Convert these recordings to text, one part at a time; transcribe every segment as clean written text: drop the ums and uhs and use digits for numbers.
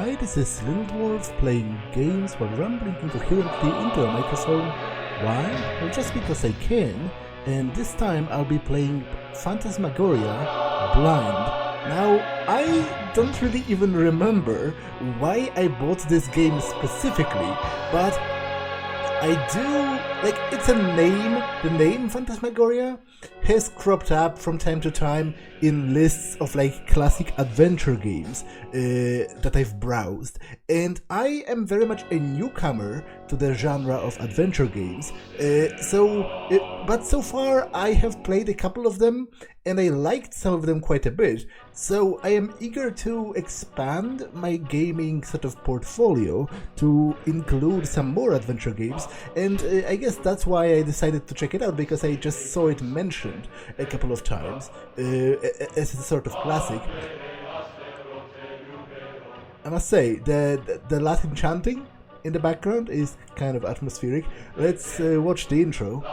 hi, this is Little Dwarf playing games while rambling incoherently into a microphone. Why? Well, just because I can, and this time I'll be playing Phantasmagoria Blind. Now, I don't really even remember why I bought this game specifically, but I do, like, it's a name. The name Phantasmagoria has cropped up from time to time in lists of, like, classic adventure games that I've browsed. And I am very much a newcomer to the genre of adventure games. But so far I have played a couple of them, and I liked some of them quite a bit. So I am eager to expand my gaming sort of portfolio to include some more adventure games, and I guess that's why I decided to check it out, because I just saw it mentioned a couple of times as a sort of classic. I must say, the Latin chanting in the background is kind of atmospheric. Let's watch the intro.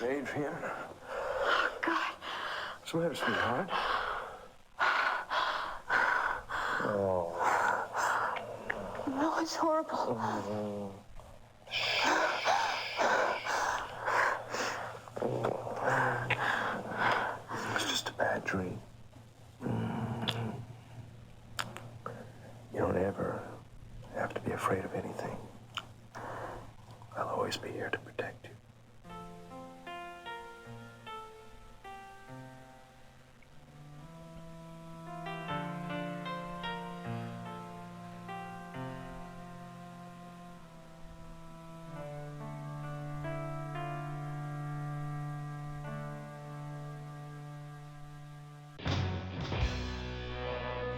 Adrian. Oh, God. What's the matter, sweetheart? Oh. No, it's horrible. It's just a bad dream. You don't ever have to be afraid of anything. I'll always be here to protect you.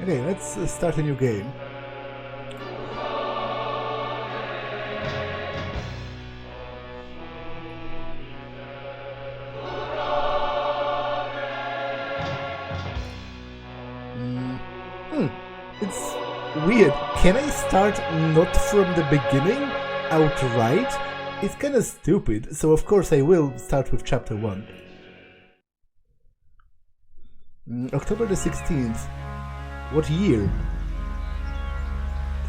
Okay, let's start a new game. It's weird. Can I start not from the beginning outright? It's kinda stupid, so of course I will start with chapter 1. October the 16th. What year?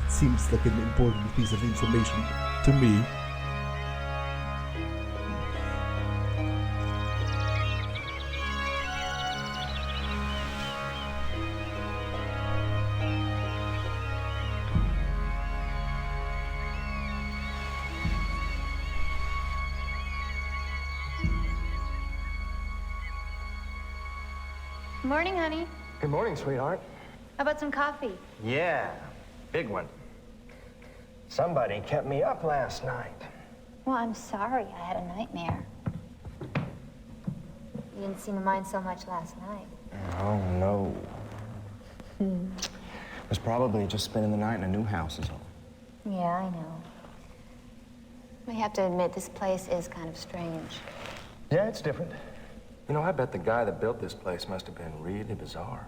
It seems like an important piece of information to me. Morning, honey. Good morning, sweetheart. How about some coffee? Yeah, big one. Somebody kept me up last night. Well, I'm sorry. I had a nightmare. You didn't seem to mind so much last night. Oh, no. Was probably just spending the night in a new house is all. Yeah, I know. I have to admit, this place is kind of strange. Yeah, it's different. You know, I bet the guy that built this place must have been really bizarre.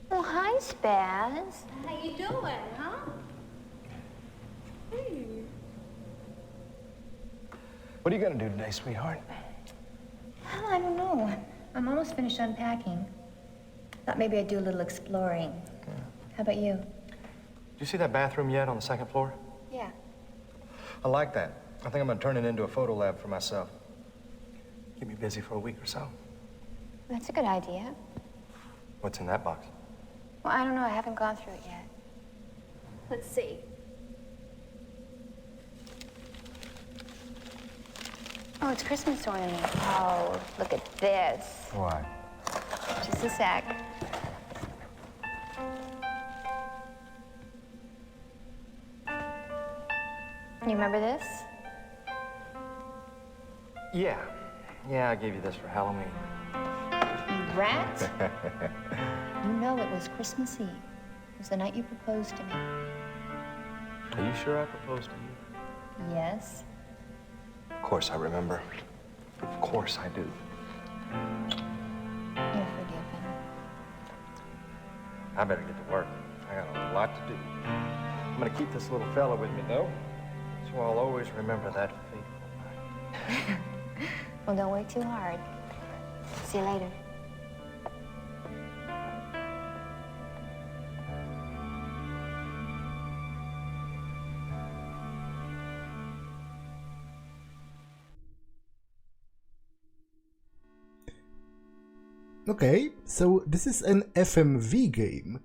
Well, hi, Spaz. How you doing, huh? What are you gonna do today, sweetheart? Well, I don't know. I'm almost finished unpacking. Thought maybe I'd do a little exploring. Okay. How about you? Did you see that bathroom yet on the second floor? Yeah. I like that. I think I'm gonna turn it into a photo lab for myself. Keep me busy for a week or so. That's a good idea. What's in that box? Well, I don't know. I haven't gone through it yet. Let's see. Oh, it's Christmas ornament. Oh, look at this. Why? Just a sec. You remember this? Yeah. Yeah, I gave you this for Halloween. You rat? You know it was Christmas Eve. It was the night you proposed to me. Are you sure I proposed to you? Yes. Of course I remember. Of course I do. You're forgiven. I better get to work. I got a lot to do. I'm gonna keep this little fella with me, though, so I'll always remember that fateful night. Well, don't work too hard. See you later. Okay, so this is an FMV game,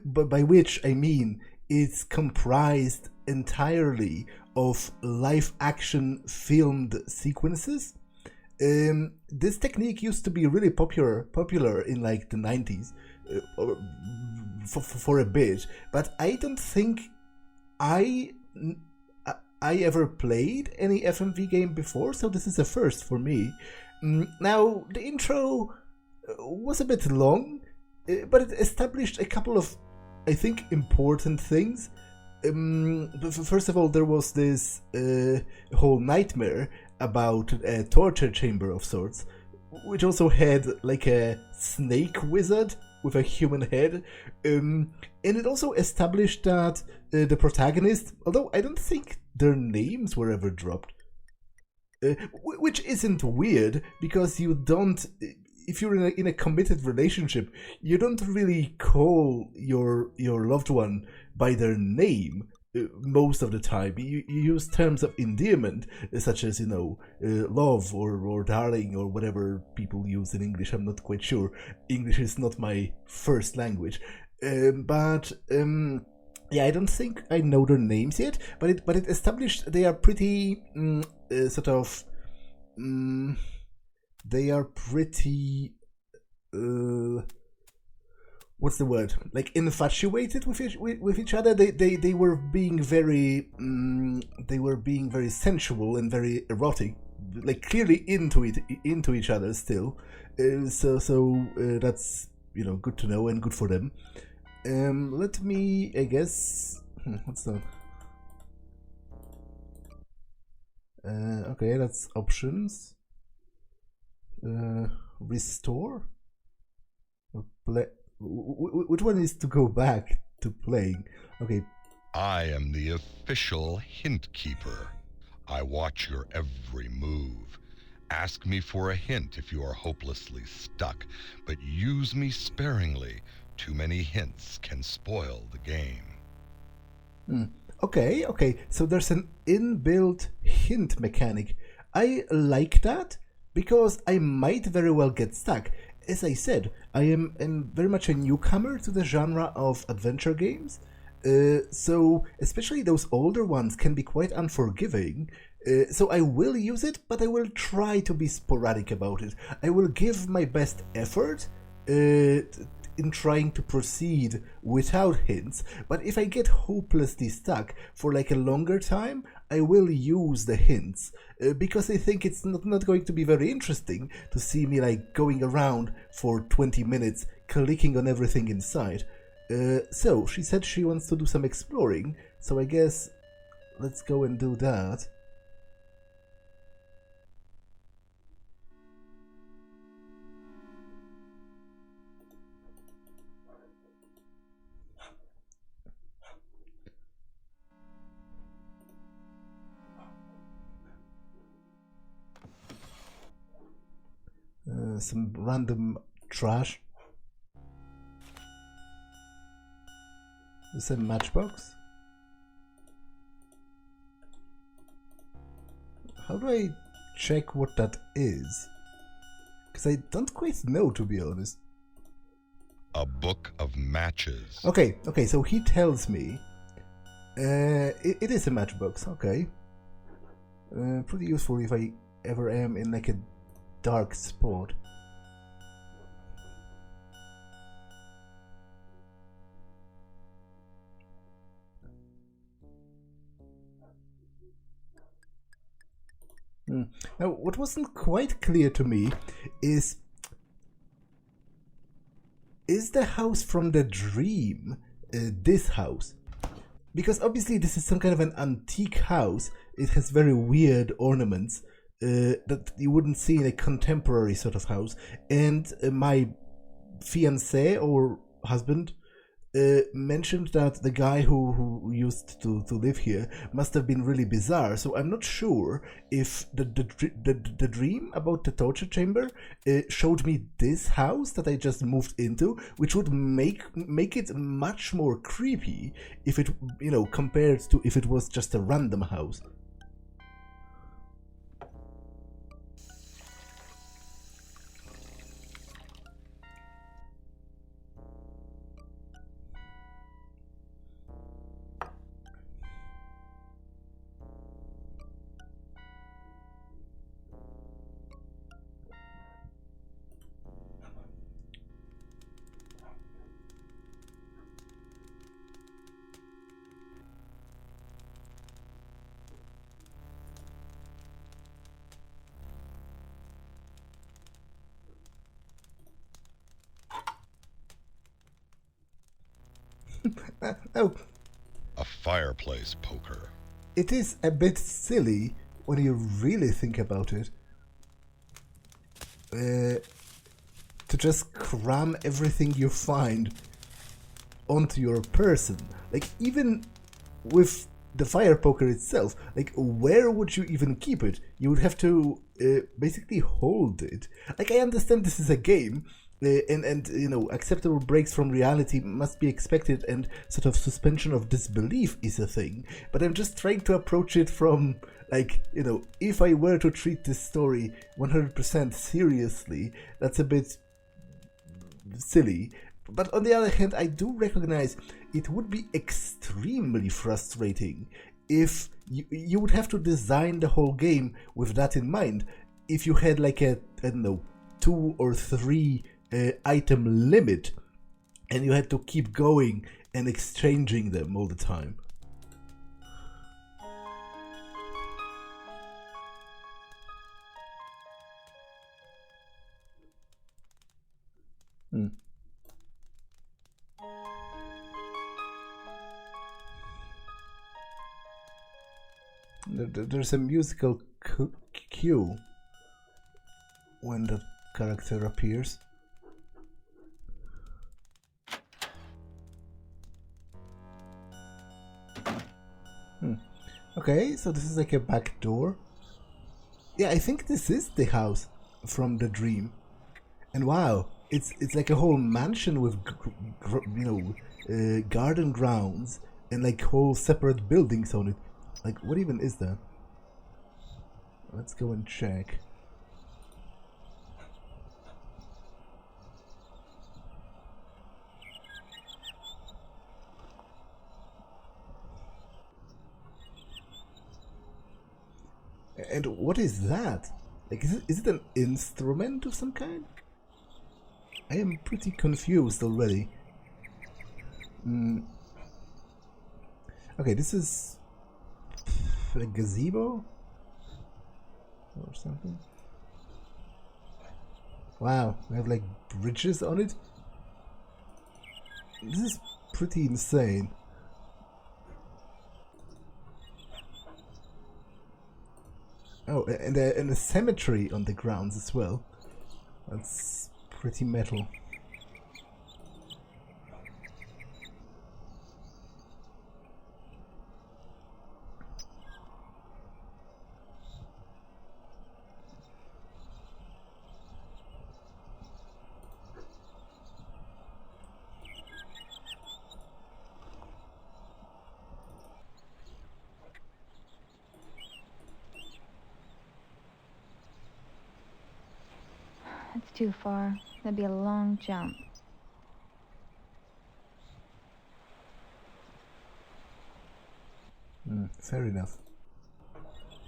by which I mean it's comprised entirely of live-action filmed sequences. This technique used to be really popular in like the 90s for a bit, but I don't think I ever played any FMV game before, so this is a first for me. Now, the intro was a bit long, but it established a couple of, I think, important things. First of all, there was this whole nightmare about a torture chamber of sorts, which also had like a snake wizard with a human head. And it also established that the protagonist, although I don't think their names were ever dropped, which isn't weird, because you don't, if you're in a committed relationship, you don't really call your loved one by their name most of the time. You use terms of endearment, such as, you know, love or darling or whatever people use in English. I'm not quite sure. English is not my first language. Yeah, I don't think I know their names yet, but it established they are pretty they are pretty what's the word? Like infatuated with each other. They were being very sensual and very erotic, like clearly into each other still. So that's, you know, good to know and good for them. Let me, I guess, what's that? Okay, that's options. Restore? Play. Which one is to go back to playing? Okay. I am the official hint keeper. I watch your every move. Ask me for a hint if you are hopelessly stuck, but use me sparingly. Too many hints can spoil the game. Okay, so there's an inbuilt hint mechanic. I like that, because I might very well get stuck. As I said, I am very much a newcomer to the genre of adventure games, so especially those older ones can be quite unforgiving. So I will use it, but I will try to be sporadic about it. I will give my best effort in trying to proceed without hints, but if I get hopelessly stuck for like a longer time, I will use the hints, because I think it's not going to be very interesting to see me like going around for 20 minutes clicking on everything in sight. So, she said she wants to do some exploring, so I guess let's go and do that. Some random trash. Is a matchbox? How do I check what that is? Because I don't quite know, to be honest. A book of matches. Okay, so he tells me it is a matchbox. Okay, pretty useful if I ever am in like a dark spot. Now, what wasn't quite clear to me is the house from the dream this house? Because obviously this is some kind of an antique house. It has very weird ornaments that you wouldn't see in a contemporary sort of house. And my fiancé or husband mentioned that the guy who used to live here must have been really bizarre. So I'm not sure if the dream about the torture chamber showed me this house that I just moved into, which would make it much more creepy if it, you know, compared to if it was just a random house. Oh, A fireplace poker. it is a bit silly when you really think about it. To just cram everything you find onto your person. Like, even with the fire poker itself, like, where would you even keep it? You would have to basically hold it. Like, I understand this is a game, and you know, acceptable breaks from reality must be expected, and sort of suspension of disbelief is a thing. But I'm just trying to approach it from, like, you know, if I were to treat this story 100% seriously, that's a bit silly. But on the other hand, I do recognize it would be extremely frustrating if you would have to design the whole game with that in mind. If you had like a, I don't know, 2 or 3 item limit, and you had to keep going and exchanging them all the time. There's a musical cue when the character appears. Okay, so this is like a back door. Yeah, I think this is the house from the dream. And wow, it's like a whole mansion with garden grounds and like whole separate buildings on it. Like, what even is that? Let's go and check. And what is that? Like, is it an instrument of some kind? I am pretty confused already. Okay, this is a gazebo or something. Wow, we have like bridges on it. This is pretty insane. Oh, and a cemetery on the grounds as well. That's pretty metal. That's too far. That'd be a long jump. Fair enough.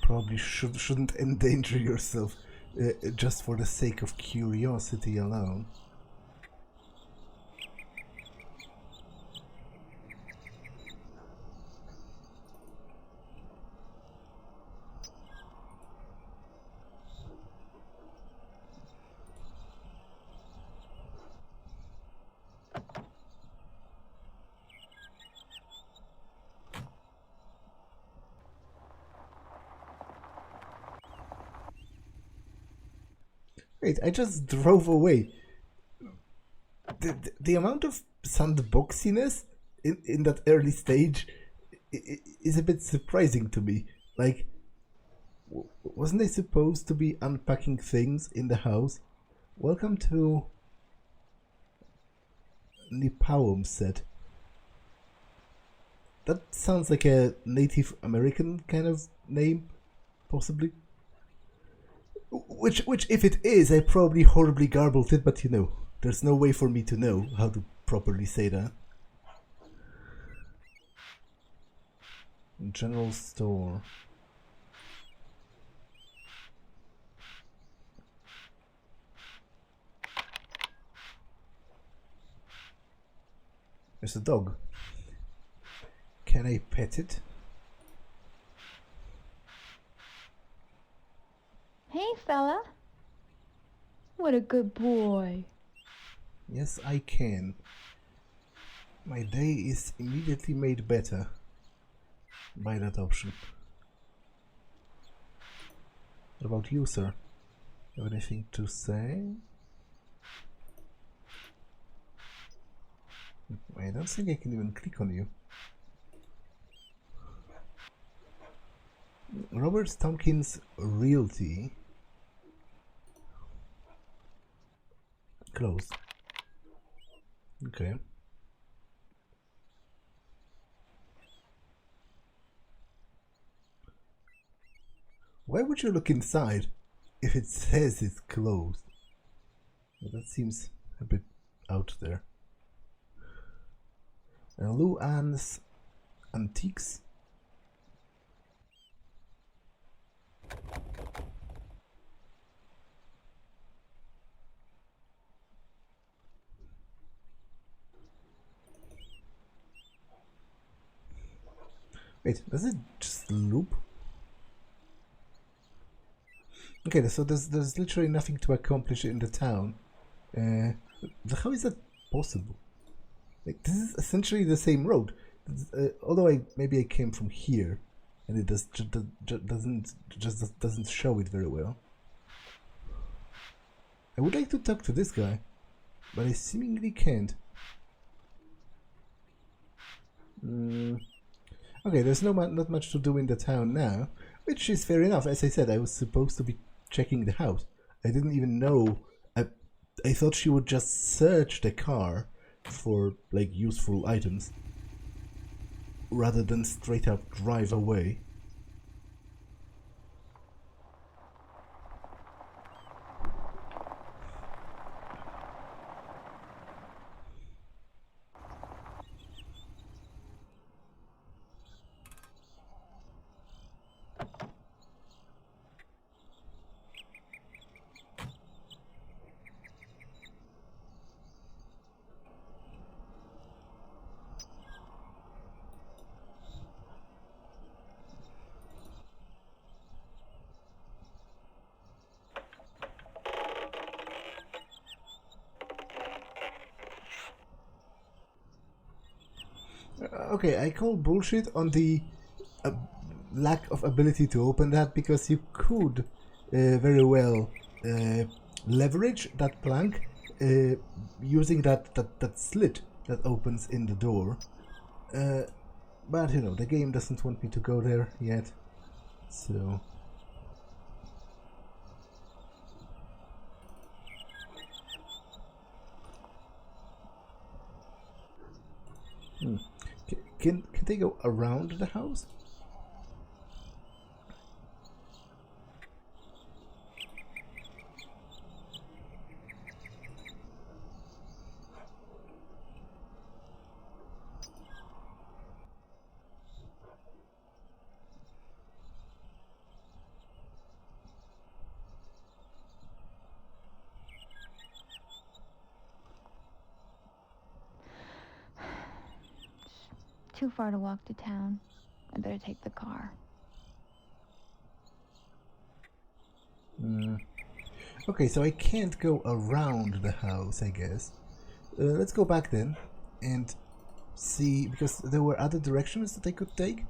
Probably shouldn't endanger yourself just for the sake of curiosity alone. Wait, I just drove away. The amount of sandboxiness in that early stage is a bit surprising to me. Like, wasn't I supposed to be unpacking things in the house? Welcome to Nipawum set. That sounds like a Native American kind of name, possibly. Which, if it is, I probably horribly garbled it, but you know, there's no way for me to know how to properly say that. General store. There's a dog. Can I pet it? Hey, fella. What a good boy. Yes, I can. My day is immediately made better by that option. What about you, sir? Have anything to say? I don't think I can even click on you. Robert Tompkins Realty. Close. Okay. Why would you look inside if it says it's closed? Well, that seems a bit out there. Lou Ann's Antiques. Wait, does it just loop? Okay, so there's literally nothing to accomplish in the town. How is that possible? Like, this is essentially the same road. Although maybe I came from here, and it doesn't show it very well. I would like to talk to this guy, but I seemingly can't. Okay, there's not much to do in the town now, which is fair enough. As I said, I was supposed to be checking the house. I didn't even know. I thought she would just search the car for like useful items rather than straight up drive away. Okay, I call bullshit on the lack of ability to open that, because you could very well leverage that plank using that slit that opens in the door. But you know, the game doesn't want me to go there yet, so... Can they go around the house? Too far to walk to town. I better take the car. Okay, so I can't go around the house, I guess. Let's go back then and see, because there were other directions that I could take.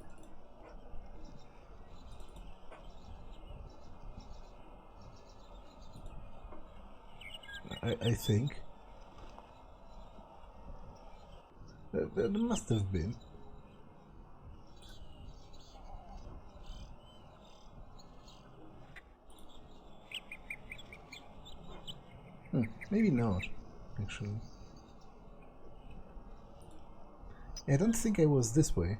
I think. There must have been. Maybe not, actually. I don't think I was this way.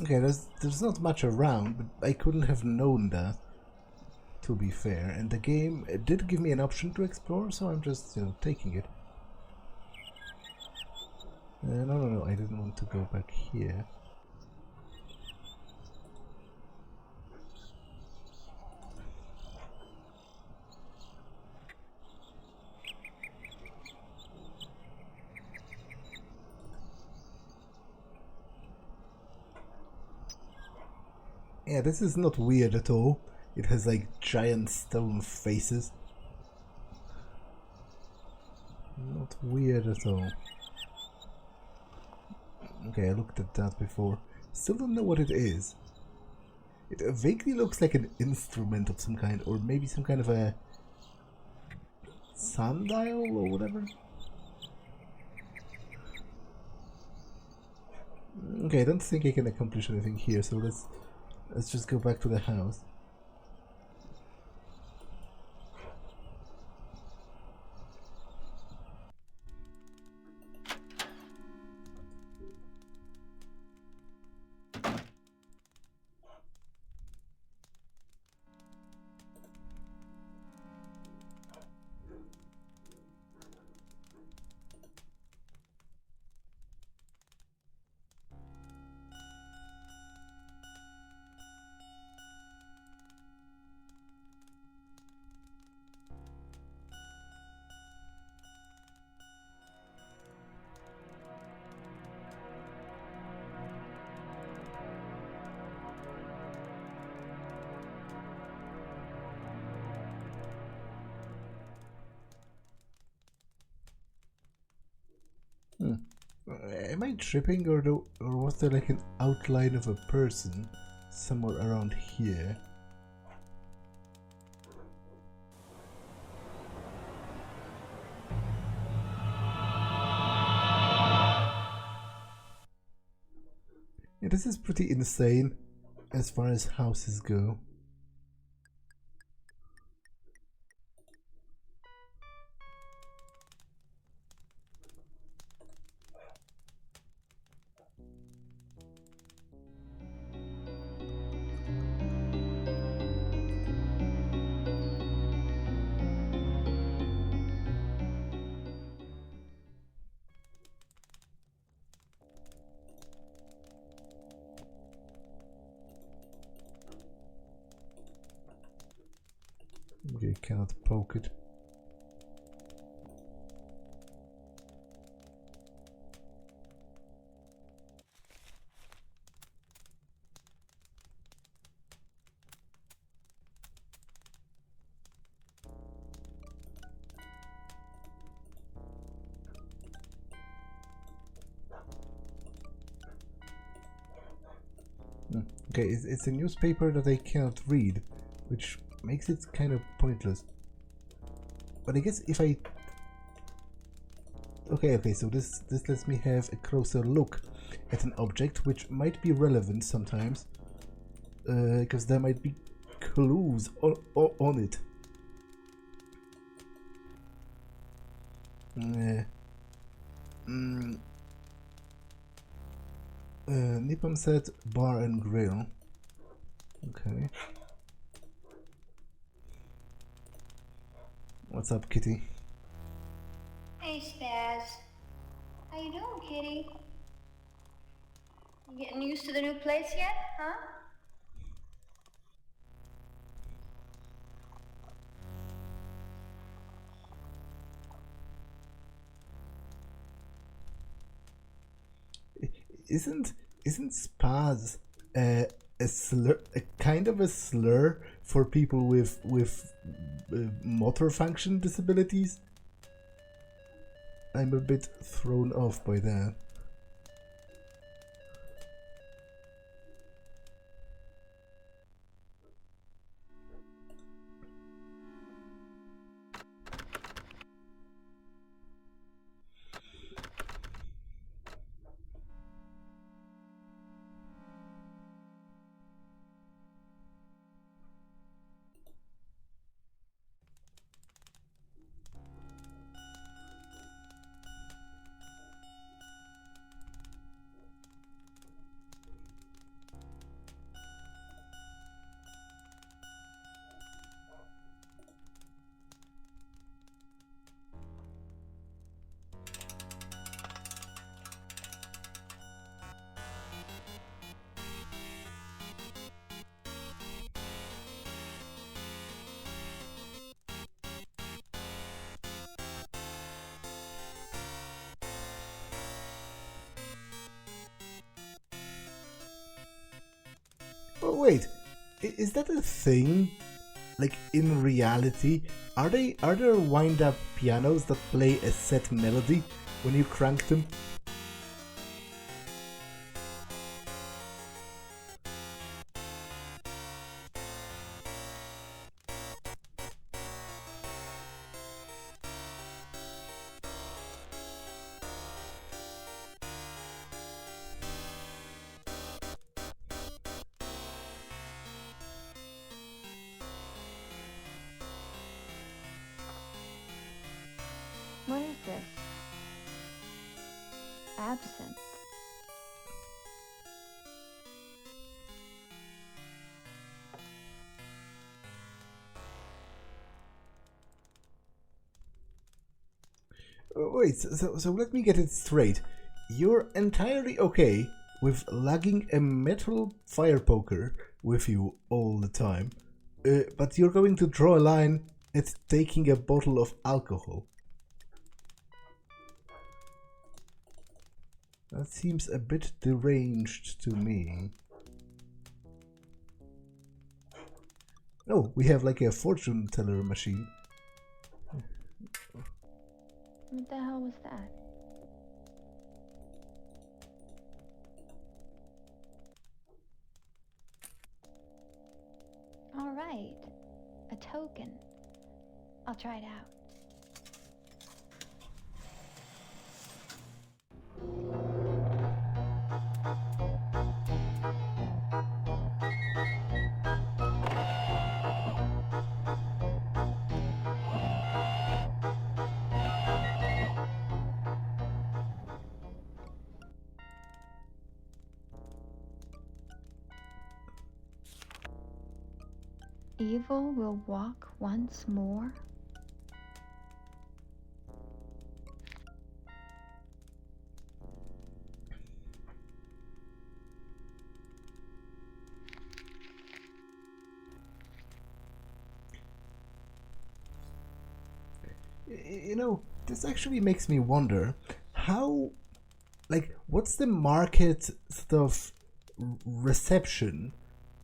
Okay, there's not much around, but I couldn't have known that, to be fair. And the game did give me an option to explore, so I'm just, you know, taking it. No, I didn't want to go back here. Yeah, this is not weird at all. It has like giant stone faces. Not weird at all. Okay, I looked at that before. Still don't know what it is. It vaguely looks like an instrument of some kind, or maybe some kind of a sundial or whatever. Okay, I don't think I can accomplish anything here, so let's just go back to the house. Am I tripping, or was there like an outline of a person somewhere around here? Yeah, this is pretty insane as far as houses go. Maybe I cannot poke it. Okay, it's a newspaper that I cannot read, which makes it kind of pointless. But I guess if I... Okay, so this lets me have a closer look at an object, which might be relevant sometimes, because there might be clues on it. Nippon said bar and grill. Okay. What's up, Kitty? Hey, Spaz. How you doing, kitty? You getting used to the new place yet, huh? Isn't spaz a slur, a kind of a slur for people with motor function disabilities? I'm a bit thrown off by that. Oh wait, is that a thing? Like in reality, are there wind-up pianos that play a set melody when you crank them? What is this? Absinthe. Wait, so let me get it straight. You're entirely okay with lugging a metal fire poker with you all the time, but you're going to draw a line at taking a bottle of alcohol. That seems a bit deranged to me. Oh, we have like a fortune teller machine. What the hell was that? All right, a token. I'll try it out. Evil will walk once more. You know, this actually makes me wonder how, like, what's the market sort of reception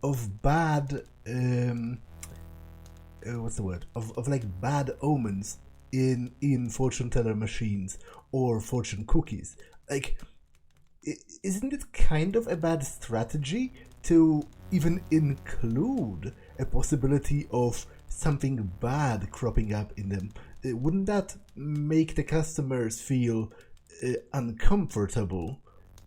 of bad, what's the word? Of like bad omens in fortune teller machines or fortune cookies. Like, isn't it kind of a bad strategy to even include a possibility of something bad cropping up in them? Wouldn't that make the customers feel uncomfortable?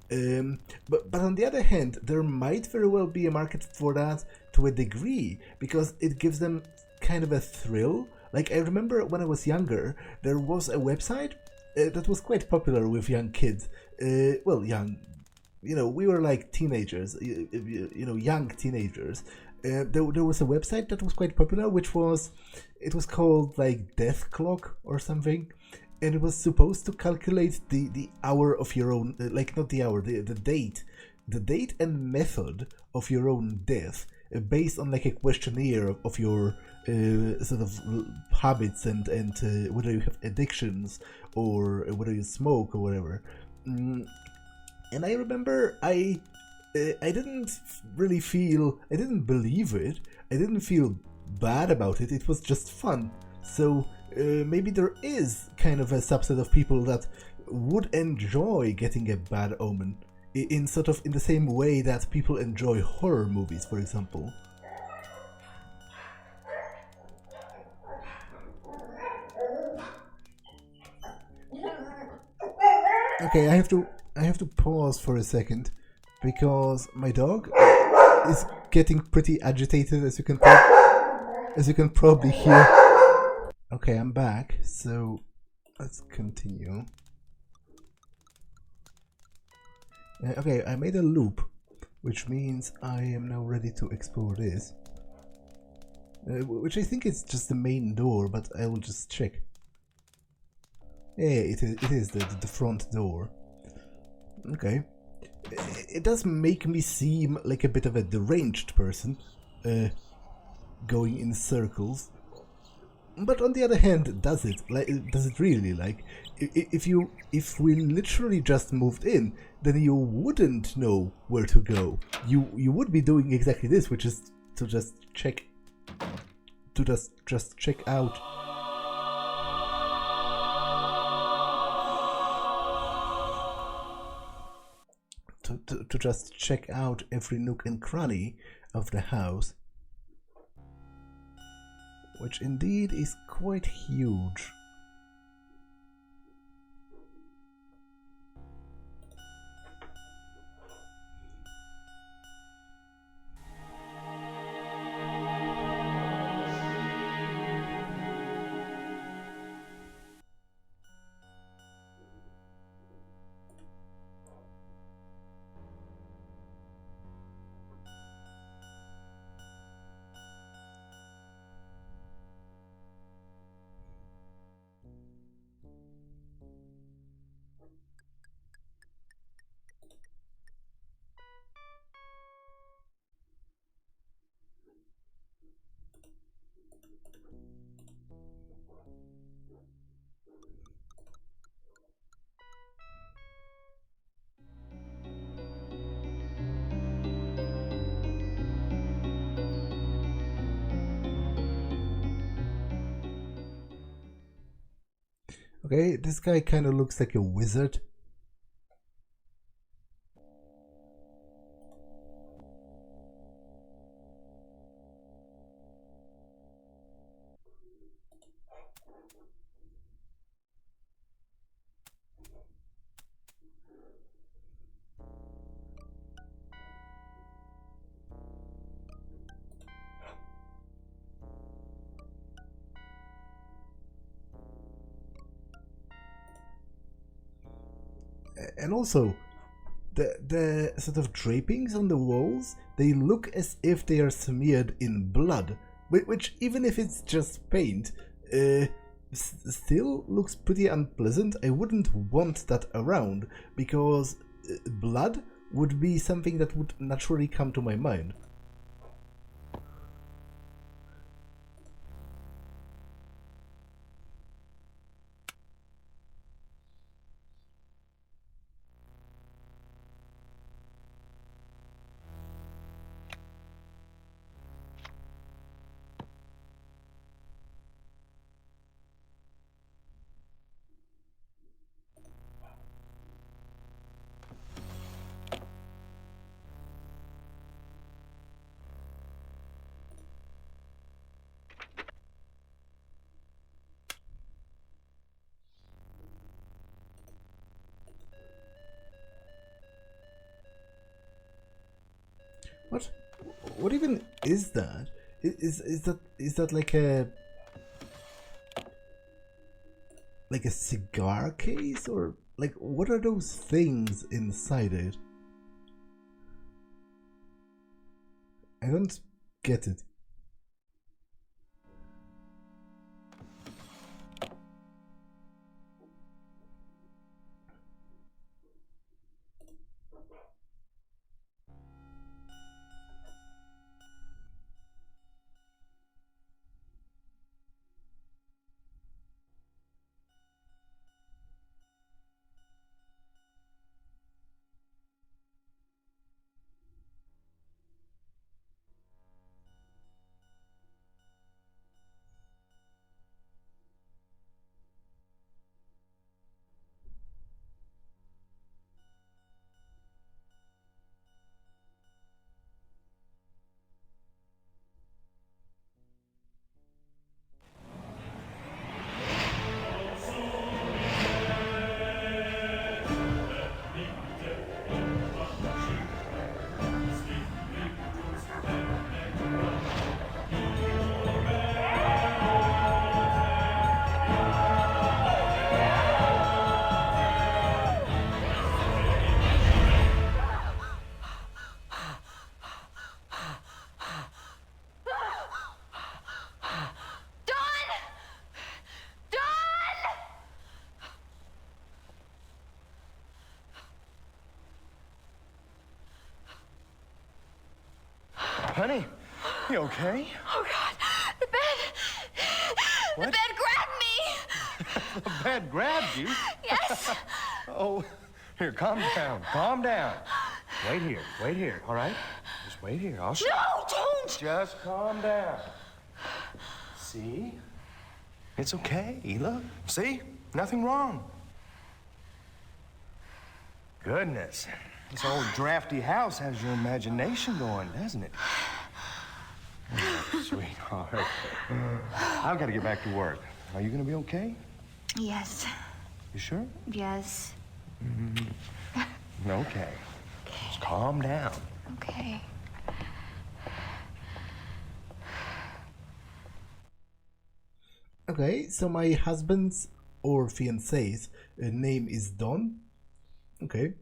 But on the other hand, there might very well be a market for that to a degree, because it gives them kind of a thrill. Like, I remember when I was younger, there was a website that was quite popular with young kids. Well, young, you know, we were like teenagers, young teenagers. There was a website that was quite popular, it was called like Death Clock or something, and it was supposed to calculate the hour of your own, like not the hour, the date and method of your own death, based on like a questionnaire of your sort of habits and whether you have addictions or whether you smoke or whatever. And I remember I didn't really feel, I didn't believe it, I didn't feel bad about it, it was just fun. So maybe there is kind of a subset of people that would enjoy getting a bad omen in sort of in the same way that people enjoy horror movies, for example. Okay, I have to pause for a second because my dog is getting pretty agitated, as you can probably hear. Okay, I'm back, so let's continue. Okay, I made a loop, which means I am now ready to explore this. Which I think is just the main door, but I will just check. Yeah, it is the front door. Okay. It does make me seem like a bit of a deranged person, going in circles. But on the other hand, does it really? Like, if we literally just moved in, then you wouldn't know where to go. You would be doing exactly this, which is to just check out. To just check out every nook and cranny of the house, which indeed is quite huge. Okay, this guy kind of looks like a wizard. And also, the sort of drapings on the walls, they look as if they are smeared in blood, which even if it's just paint, still looks pretty unpleasant. I wouldn't want that around, because blood would be something that would naturally come to my mind. What even is that? Is that like a cigar case, or like what are those things inside it? I don't get it. Honey, you okay? Oh, God. The bed. What? The bed grabbed me. The bed grabbed you? Yes. Oh, here, calm down. Calm down. Wait here, all right? Just wait here. I'll show No, don't. Just calm down. See? It's okay. Look. See? Nothing wrong. Goodness. This old drafty house has your imagination going, doesn't it? Oh, sweetheart. I've got to get back to work. Are you going to be okay? Yes. You sure? Yes. Okay. Just calm down. Okay. Okay, so my husband's or fiance's name is Don. Okay.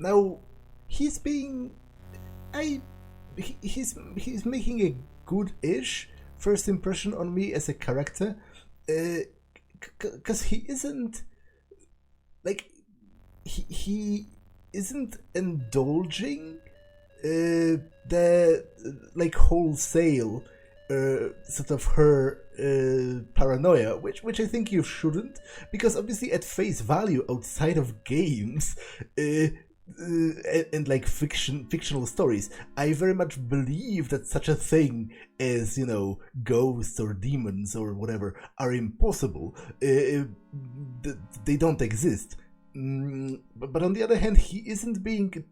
Now he's being, he's making a good-ish first impression on me as a character, because he isn't like he isn't indulging the like wholesale sort of her paranoia, which I think you shouldn't, because obviously at face value, outside of games and like fictional stories, I very much believe that such a thing as, you know, ghosts or demons or whatever are impossible. They don't exist. But on the other hand, he isn't being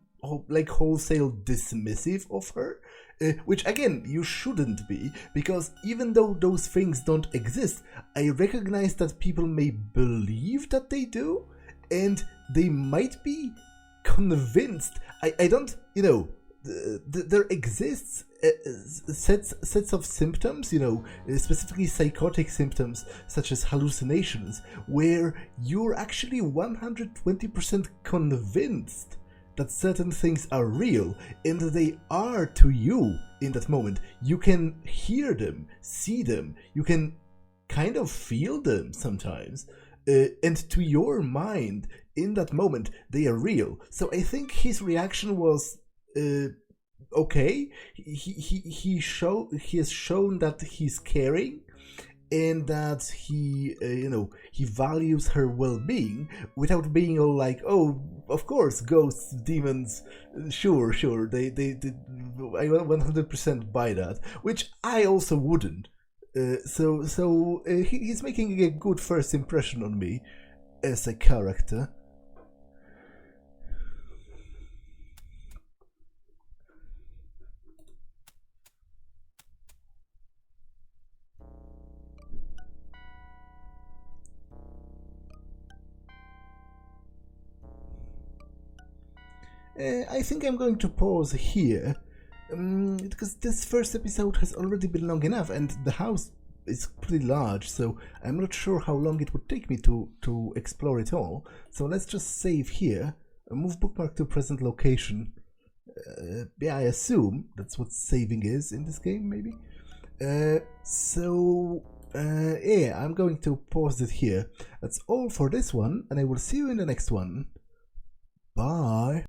like wholesale dismissive of her, which again you shouldn't be, because even though those things don't exist, I recognize that people may believe that they do, and they might be convinced. I don't, you know, there exists sets of symptoms, you know, specifically psychotic symptoms such as hallucinations, where you're actually 120% convinced that certain things are real, and they are to you in that moment. You can hear them, see them, you can kind of feel them sometimes, and to your mind in that moment they are real. So I think his reaction was okay. He has shown that he's caring, and that he you know, he values her well-being, without being all like, oh, of course, ghosts, demons, sure, they I 100% buy that, which I also wouldn't. So he's making a good first impression on me as a character. I think I'm going to pause here, because this first episode has already been long enough, and the house is pretty large, so I'm not sure how long it would take me to explore it all. So let's just save here, move bookmark to present location. Yeah, I assume that's what saving is in this game, maybe. Yeah, I'm going to pause it here. That's all for this one, and I will see you in the next one. Bye.